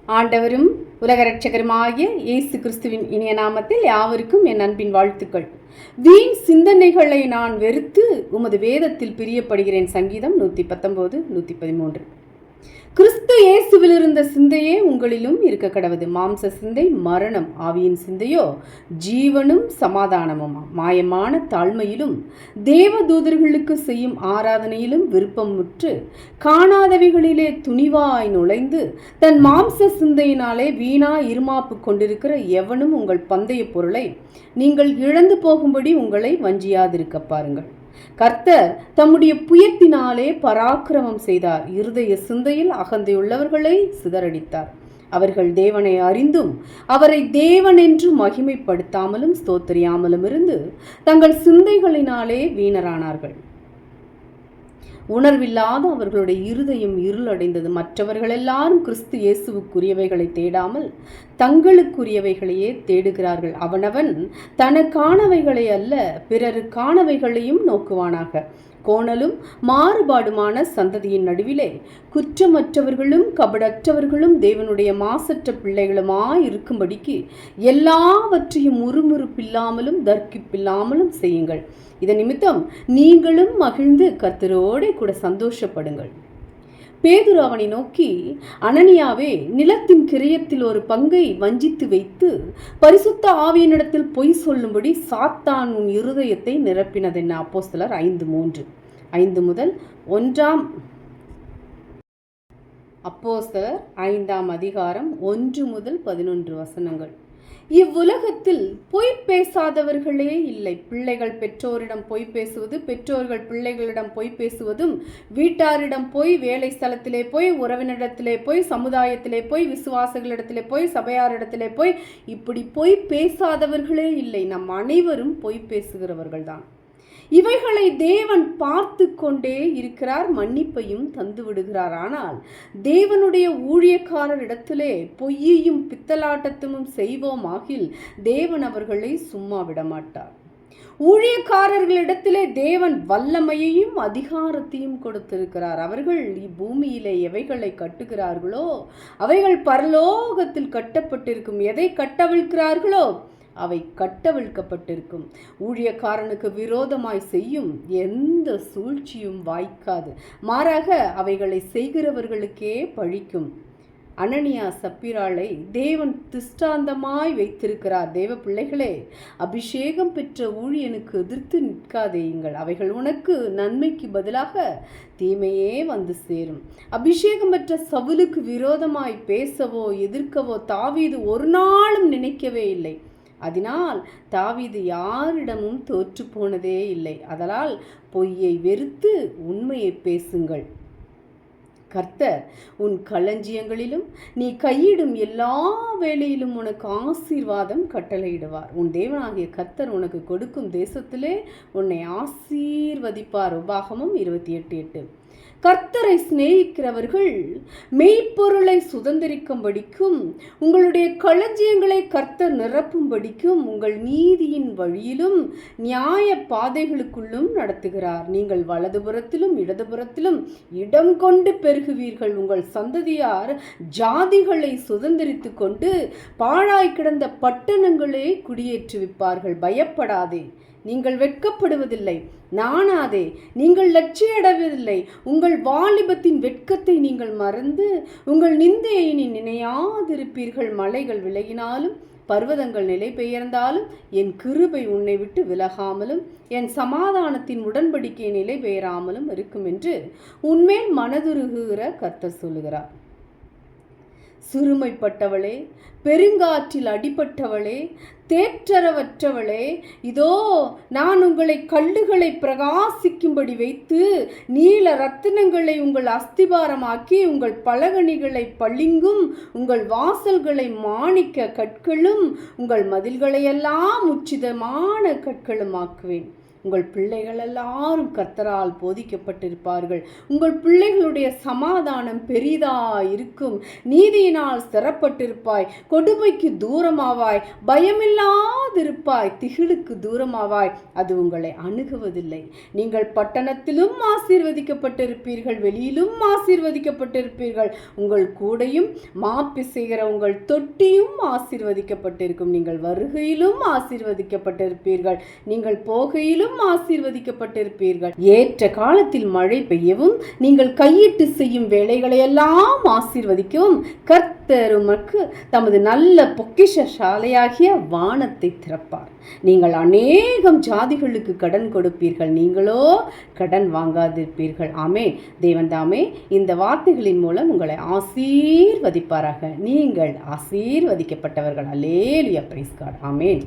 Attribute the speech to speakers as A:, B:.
A: ஆண்டவரும் உலக இரட்சகருமாகிய இயேசு கிறிஸ்துவின் இனிய நாமத்தில் யாவருக்கும் என் அன்பின் வாழ்த்துக்கள். வீண் சிந்தனைகளை நான் வெறுத்து உமது வேதத்தில் பிரியப்படுகிறேன். சங்கீதம் 119, 113. கிறிஸ்து இயேசுவில் இருந்த சிந்தையே உங்களிலும் இருக்க கடவுது. மாம்ச சிந்தை மரணம், ஆவியின் சிந்தையோ ஜீவனும் சமாதானமும். மாயமான தாழ்மையிலும் தேவதூதர்களுக்கு செய்யும் ஆராதனையிலும் விருப்பமுற்று காணாதவைகளிலே துணிவாய் நுழைந்து தன் மாம்ச சிந்தையினாலே வீணா இருமாப்பு கொண்டிருக்கிற எவனும் உங்கள் பந்தய பொருளை நீங்கள் இழந்து போகும்படி உங்களை வஞ்சியாதிருக்க பாருங்கள். கர்த்தர் தம்முடைய புயத்தினாலே பராக்கிரமம் செய்தார். இருதய சிந்தையில் அகந்தையுள்ளவர்களை சிதறடித்தார். அவர்கள் தேவனை அறிந்தும் அவரை தேவன் என்று மகிமைப்படுத்தாமலும் ஸ்தோத்திரியாமலும் இருந்து தங்கள் சிந்தைகளினாலே வீணரானார்கள். உணர்வில்லாத அவர்களுடைய இருதயம் இருளடைந்தது. மற்றவர்கள் எல்லாரும் கிறிஸ்து இயேசுவுக்குரியவைகளை தேடாமல் தங்களுக்குரியவைகளையே தேடுகிறார்கள். அவனவன் தனக்கானவைகளை அல்ல பிறருக்கானவைகளையும் நோக்குவானாக. கோணலும் மாறுபாடுமான சந்ததியின் நடுவிலே குற்றமற்றவர்களும் கபடற்றவர்களும் தேவனுடைய மாசற்ற பிள்ளைகளுமாயிருக்கும்படிக்கு எல்லாவற்றையும் முறுமுறுப்பில்லாமலும் தர்க்கிப்பில்லாமலும் செய்யுங்கள். இதன் நிமித்தம் நீங்களும் மகிழ்ந்து கர்த்தரோடே கூட சந்தோஷப்படுங்கள். பேதுரு அவனை நோக்கி, அனனியாவே, நிலத்தின் கிரயத்தில் ஒரு பங்கை வஞ்சித்து வைத்து பரிசுத்த ஆவியனிடத்தில் பொய் சொல்லும்படி சாத்தான் உன் இருதயத்தை நிரப்பினதென்ன? அப்போஸ்தலர் 5:3. 5 முதல் 1 அப்போஸ்தலர் 5ஆம் அதிகாரம் 1 முதல் 11 வசனங்கள். இவ்வுலகத்தில் பொய் பேசாதவர்களே இல்லை. பிள்ளைகள் பெற்றோரிடம் பொய் பேசுவது, பெற்றோர்கள் பிள்ளைகளிடம் பொய் பேசுவதும், வீட்டாரிடம் பொய், வேலை ஸ்தலத்திலே பொய், உறவினரிடத்திலே பொய், சமுதாயத்திலே பொய், விசுவாசிகளிடத்திலே பொய், சபையாரிடத்திலே பொய், இப்படி பொய் பேசாதவர்களே இல்லை. நம் அனைவரும் பொய் பேசுகிறவர்கள்தான். இவைகளை தேவன் பார்த்து கொண்டே இருக்கிறார், மன்னிப்பையும் தந்து விடுகிறார். ஆனால் தேவனுடைய ஊழியக்காரரிடத்திலே பொய்யையும் பித்தலாட்டத்தையும் செய்வோமாகில் தேவன் அவர்களை சும்மா விடமாட்டார். ஊழியக்காரர்களிடத்திலே தேவன் வல்லமையையும் அதிகாரத்தையும் கொடுத்திருக்கிறார். அவர்கள் இப்பூமியிலே எவைகளை கட்டுகிறார்களோ அவைகள் பரலோகத்தில் கட்டப்பட்டிருக்கும். எதை கட்டவிழ்க்கிறார்களோ அவை கட்டவிழ்க்கப்பட்டிருக்கும். ஊழியக்காரனுக்கு விரோதமாய் செய்யும் எந்த சூழ்ச்சியும் வாய்க்காது. மாறாக அவைகளை செய்கிறவர்களுக்கே பழிக்கும். அனனியா சப்பீராளை தேவன் திஷ்டாந்தமாய் வைத்திருக்கிறார். தேவ பிள்ளைகளே, அபிஷேகம் பெற்ற ஊழியனுக்கு எதிர்த்து நிற்காதேயுங்கள். அவைகள் உனக்கு நன்மைக்கு பதிலாக தீமையே வந்து சேரும். அபிஷேகம் பெற்ற சவுலுக்கு விரோதமாய் பேசவோ எதிர்க்கவோ தாவீது ஒரு நாளும் நினைக்கவே இல்லை. அதனால் தாவீது யாரிடமும் தோற்று போனதே இல்லை. அதனால் பொய்யை வெறுத்து உண்மையை பேசுங்கள். கர்த்தர் உன் களஞ்சியங்களிலும் நீ கையிடும் எல்லா வேளையிலும் உனக்கு ஆசீர்வாதம் கட்டளையிடுவார். உன் தேவனாகிய கர்த்தர் உனக்கு கொடுக்கும் தேசத்திலே உன்னை ஆசீர்வதிப்பார். உபாகமம் 28:8. கர்த்தரை சிநேகிக்கிறவர்கள் மெய்ப்பொருளை சுதந்திரிக்கும்படிக்கும் உங்களுடைய களஞ்சியங்களை கர்த்தர் நிரப்பும்படிக்கும் உங்கள் நீதியின் வழியிலும் நியாய பாதைகளுக்குள்ளும் நடத்துகிறார். நீங்கள் வலதுபுறத்திலும் இடதுபுறத்திலும் இடம் கொண்டு பெருகுவீர்கள். உங்கள் சந்ததியார் ஜாதிகளை சுதந்திரித்து கொண்டு பாழாய் கிடந்த பட்டணங்களே குடியேற்றுவிப்பார்கள். பயப்படாதே, நீங்கள் வெட்கப்படுவதில்லை. நாணாதே, நீங்கள் லட்சியடைவதில்லை. உங்கள் வாலிபத்தின் வெட்கத்தை நீங்கள் மறந்து உங்கள் நிந்தையை நீ நினையாதிருப்பீர்கள். மலைகள் விலகினாலும் பர்வதங்கள் நிலை பெயர்ந்தாலும் என் கிருபை உன்னை விட்டு விலகாமலும் என் சமாதானத்தின் உடன்படிக்கை நிலை பெயராமலும் இருக்கும் என்று உன்மேல் மனதுருகுகிற கர்த்தர் சொல்லுகிறார். சிறுமைப்பட்டவளே, பெருங்காற்றில் அடிபட்டவளே, தேற்றரவற்றவளே, இதோ நான் உங்களை கல்லுகளை பிரகாசிக்கும்படி வைத்து நீல ரத்தினங்களை உங்கள் அஸ்திபாரமாக்கி உங்கள் பலகணிகளை பளிங்கும் உங்கள் வாசல்களை மாணிக்க கற்களும் உங்கள் மதில்களையெல்லாம் உச்சிதமான கற்களும் ஆக்குவேன். உங்கள் பிள்ளைகள் எல்லாரும் கர்த்தரால் போதிக்கப்பட்டிருப்பார்கள். உங்கள் பிள்ளைகளுடைய சமாதானம் பெரிதா இருக்கும். நீதியினால் ஸ்திரப்பட்டிருப்பாய். கொடுமைக்கு தூரமாவாய். பயமில்லாதிருப்பாய். திகிலுக்கு தூரமாவாய். அது உங்களை அணுகுவதில்லை. நீங்கள் பட்டணத்திலும் ஆசீர்வதிக்கப்பட்டிருப்பீர்கள், வெளியிலும் ஆசீர்வதிக்கப்பட்டிருப்பீர்கள். உங்கள் கூடையும் மாப்பி செய்கிற உங்கள் தொட்டியும் ஆசீர்வதிக்கப்பட்டிருக்கும். நீங்கள் வருகையிலும் ஆசீர்வதிக்கப்பட்டிருப்பீர்கள், நீங்கள் போகையிலும் ஆசீர்வதிக்கப்பட்டிருப்பீர்கள். ஏற்ற காலத்தில் மழை பெய்யவும் நீங்கள் கையிட்டு செய்யும் வேலைகளையெல்லாம் ஆசீர்வதிக்கவும் கர்த்தர் உமக்கு தமது நல்ல பொக்கிஷசாலையாகிய வானத்தை திறப்பார். நீங்கள் அநேகம் ஜாதிகளுக்கு கடன் கொடுப்பீர்கள், நீங்களோ கடன் வாங்காதிருப்பீர்கள். ஆமென். தேவன் தாமே இந்த வார்த்தைகளின் மூலம் உங்களை ஆசீர்வதிப்பாராக. நீங்கள் ஆசீர்வதிக்கப்பட்டவர்கள். அல்லேலூயா. Price God. ஆமென்.